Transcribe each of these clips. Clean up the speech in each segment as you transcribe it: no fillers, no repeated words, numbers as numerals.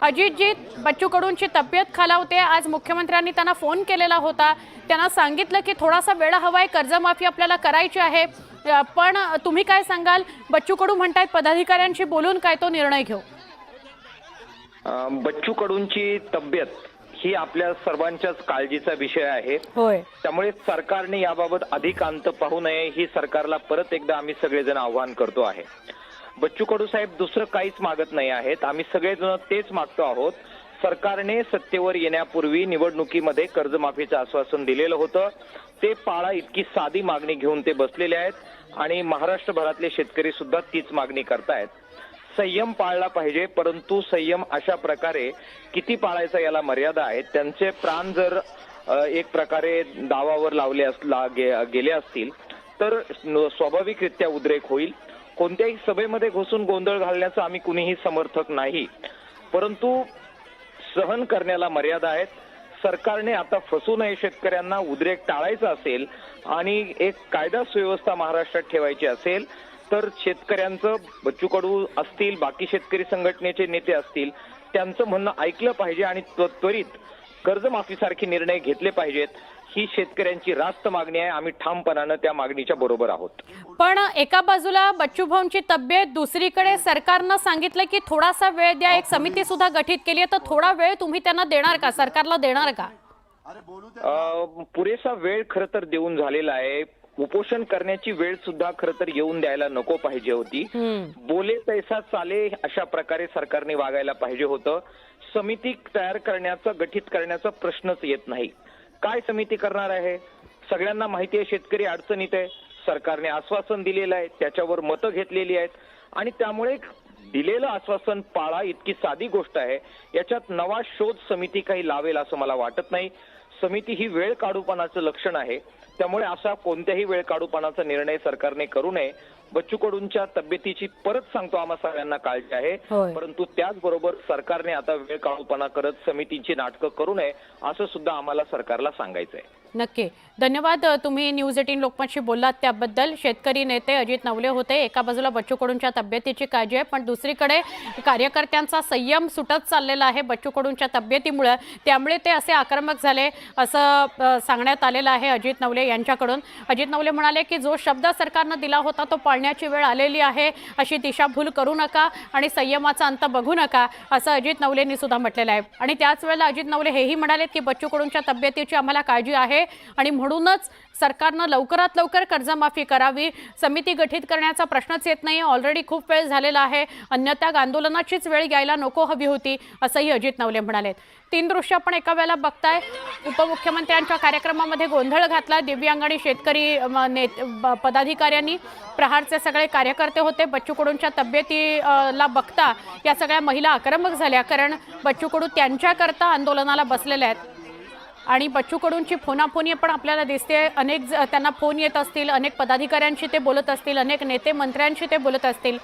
अजितजी, बच्चू कडूंची तब्येत खालावते। आज मुख्यमंत्र्यांनी त्यांना फोन केलेला होता, त्यांना सांगितलं की थोडासा वेळ हवाय, कर्जमाफी आपल्याला करायची आहे। पण तुम्ही काय सांगाल? बच्चू कडू म्हणतात पदाधिकाऱ्यांशी बोलून काय तो निर्णय घेऊ। बच्चू कडूंची तब्येत ही आपल्या सर्वांच्याच काळजीचा विषय आहे। होय, त्यामुळे सरकारने याबाबत अधिक अंत पाहू नये ही सरकारला परत एकदा आम्ही सगळेजण आवाहन करतो आहे। बच्चू कडू साहेब दुसरं काहीच मागत नाही आहेत, आम्ही सगळेजण तेच मागतो आहोत। सरकारने सत्तेवर येण्यापूर्वी निवडणुकीमध्ये कर्जमाफीचं आश्वासन दिलेलं होतं, ते पाळा इतकी साधी मागणी घेऊन ते बसलेले आहेत आणि महाराष्ट्रभरातले शेतकरी सुद्धा तीच मागणी करतायत। संयम पाळला पाहिजे, परंतु संयम अशा प्रकारे किती पाळायचा याला मर्यादा आहे। त्यांचे प्राण जर एक प्रकारे दावावर गेले असतील तर स्वाभाविकरित्या उद्रेक होईल। कोणत्याही सभेमध्ये घुसून गोंधळ घालण्याचं आम्ही कुणीही समर्थक नाही, परंतु सहन करण्याला मर्यादा आहेत। सरकारने आता फसू नये, शेतकऱ्यांना उद्रेक टाळायचा असेल आणि एक कायदा सुव्यवस्था महाराष्ट्रात ठेवायची असेल तर शेतकऱ्यांचं, बच्चू कडू असतील, बाकी शेतकरी संघटनेचे नेते असतील, त्यांचं म्हणणं ऐकलं पाहिजे आणि त्वरित कर्जमाफीसारखे निर्णय घेतले पाहिजेत। ही शेतकऱ्यांची रास्त मागणी आहे, आम्ही ठामपणानं त्या मागणीच्या बरोबर आहोत। पण एका बाजूला बच्चू भाऊंची तब्येत, दुसरीकडे सरकारनं सांगितलं की थोडासा वेळ द्या, एक समिती सुद्धा गठीत केली आहे, तर थोडा वेळ तुम्ही त्यांना देणार का, सरकारला देणार का? पुरेसा वेळ खरं तर देऊन झालेला आहे। उपोषण करण्याची वेळ सुद्धा खरं तर येऊन द्यायला नको पाहिजे होती। बोले तैसा चाले अशा प्रकारे सरकारने वागायला पाहिजे होतं। समिती तयार करण्याचा, गठीत करण्याचा प्रश्नच येत नाही। काय समिती करणार आहे? सगळ्यांना माहिती आहे शेतकरी अडचणीत आहे, सरकारने आश्वासन दिलेलं आहे, त्याच्यावर मतं घेतलेली आहेत आणि त्यामुळे दिलेलं आश्वासन पाळा इतकी साधी गोष्ट आहे, याच्यात नवा शोध समिती काही लावेल असं मला वाटत नाही। समिती ही वेळ काढूपणाचं लक्षण आहे, त्यामुळे असा कोणत्याही वेळ काढूपणाचा निर्णय सरकारने करू नये। बच्चू कडूंच्या तब्येतीची परत सांगतो आम्हा सगळ्यांना काळजी आहे, परंतु त्याचबरोबर सरकारने आता वेळ काढूपणा करत समितीची नाटकं करू नये असं सुद्धा आम्हाला सरकारला सांगायचं आहे। नक्की, धन्यवाद। तुम्ही न्यूज 18 लोकमतशी बोललात त्याबद्दल। शेतकरी नेते अजित नवले होते। एका बाजूला बच्चू कडूंच्या तब्येतीची काळजी आहे, पण दुसरीकडे कार्यकर्त्यांचा संयम सुटत चाललेला आहे बच्चू कडूंच्या तब्येतीमुळे, त्यामुळे ते असे आक्रमक झाले असं सांगण्यात आलेलं आहे अजित नवले यांच्याकडून। अजित नवले म्हणाले की जो शब्द सरकारनं दिला होता तो पाळण्याची वेळ आलेली आहे, अशी दिशाभूल करू नका आणि संयमाचा अंत बघू नका, असं अजित नवलेंनी सुद्धा म्हटलेलं आहे। आणि त्याच वेळेला अजित नवले हेही म्हणाले की बच्चू कडूंच्या तब्येतीची आम्हाला काळजी आहे आणि म्हणूनच सरकारनं लवकरात लवकर कर्जमाफी करावी, समिती गठीत करण्याचा प्रश्नच येत नाही, ऑलरेडी खूप वेळ झालेला आहे, अन्यथा आंदोलनाचीच वेळ यायला नको हवी होती, असंही अजित नवले म्हणाले। तीन दृश्य आपण एका वेळेला बघताय। उपमुख्यमंत्र्यांच्या कार्यक्रमामध्ये गोंधळ घातला दिव्यांग आणि शेतकरी पदाधिकाऱ्यांनी। प्रहारचे सगळे कार्यकर्ते होते, बच्चू कडूंच्या तब्येतीला बघता या सगळ्या महिला आक्रमक झाल्या, कारण बच्चू कडू त्यांच्याकरता आंदोलनाला बसलेले आहेत आणि बच्चू कडूंची फोनाफोनी पण आपल्याला दिसते। अनेक त्यांना फोन येत असतील, अनेक पदाधिकाऱ्यांशी ते बोलत असतील, अनेक नेते मंत्र्यांशी ते बोलत असतील।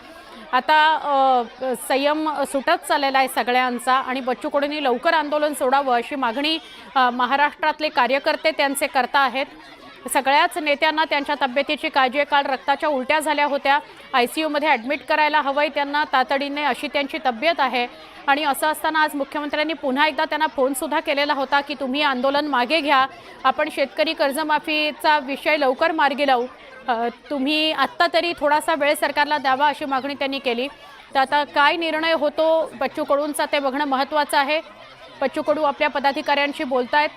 आता संयम सुटत चाललेला आहे सगळ्यांचा आणि बच्चू कडूंनी लवकर आंदोलन सोडावं अशी मागणी महाराष्ट्रातले कार्यकर्ते त्यांचे करता आहेत। सगळ्याच नेत्यांना त्यांच्या तब्येतीची काळजी आहे। काल रक्ताच्या उलट्या झाल्या होत्या, ICU-मध्ये ॲडमिट करायला हवंय त्यांना तातडीने, अशी त्यांची तब्येत आहे। आणि असं असताना आज मुख्यमंत्र्यांनी पुन्हा एकदा त्यांना फोनसुद्धा केलेला होता की तुम्ही आंदोलन मागे घ्या, आपण शेतकरी कर्जमाफीचा विषय लवकर मार्गी लावू, तुम्ही आत्ता तरी थोडासा वेळ सरकारला द्यावा, अशी मागणी त्यांनी केली। तर आता काय निर्णय होतो बच्चू कडूंचा ते बघणं महत्त्वाचं आहे। बच्चू कडू आपल्या पदाधिकाऱ्यांशी बोलतायत,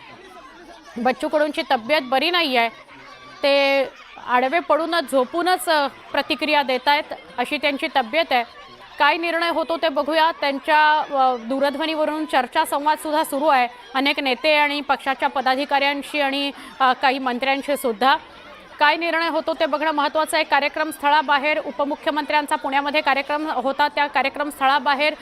बच्चू कडूंची तब्येत बरी नाही आहे, ते आडवे पडूनच झोपूनच प्रतिक्रिया देत आहेत, अशी त्यांची तब्येत आहे। काय निर्णय होतो ते बघूया। त्यांच्या दूरध्वनीवरून चर्चा संवाद सुद्धा सुरू आहे अनेक नेते आणि पक्षाच्या पदाधिकाऱ्यांशी आणि काही मंत्र्यांशी सुद्धा। काय निर्णय होतो ते बघणं महत्त्वाचं आहे। कार्यक्रम स्थळाबाहेर उपमुख्यमंत्र्यांचा पुण्यामध्ये कार्यक्रम होता, त्या कार्यक्रम स्थळाबाहेर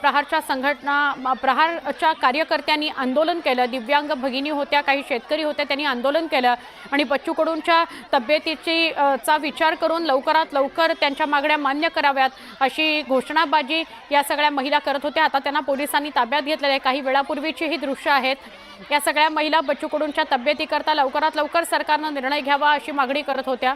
प्रहारच्या कार्यकर्त्यांनी आंदोलन केलं। दिव्यांग भगिनी होत्या, काही शेतकरी होते, त्यांनी आंदोलन केलं आणि बच्चू कडूंच्या तब्येतीचा विचार करून लवकरात लवकर त्यांच्या मागण्या मान्य कराव्यात, अशी घोषणाबाजी या सगळ्या महिला करत होत्या। आता त्यांना पोलिसांनी ताब्यात घेतलेलं आहे। काही वेळापूर्वीची ही दृश्य आहेत। या सगळ्या महिला बच्चू कडूंच्या तब्येतीकरता लवकरात लवकर सरकारनं निर्णय घ्यावा अशी मागणी करत होत्या।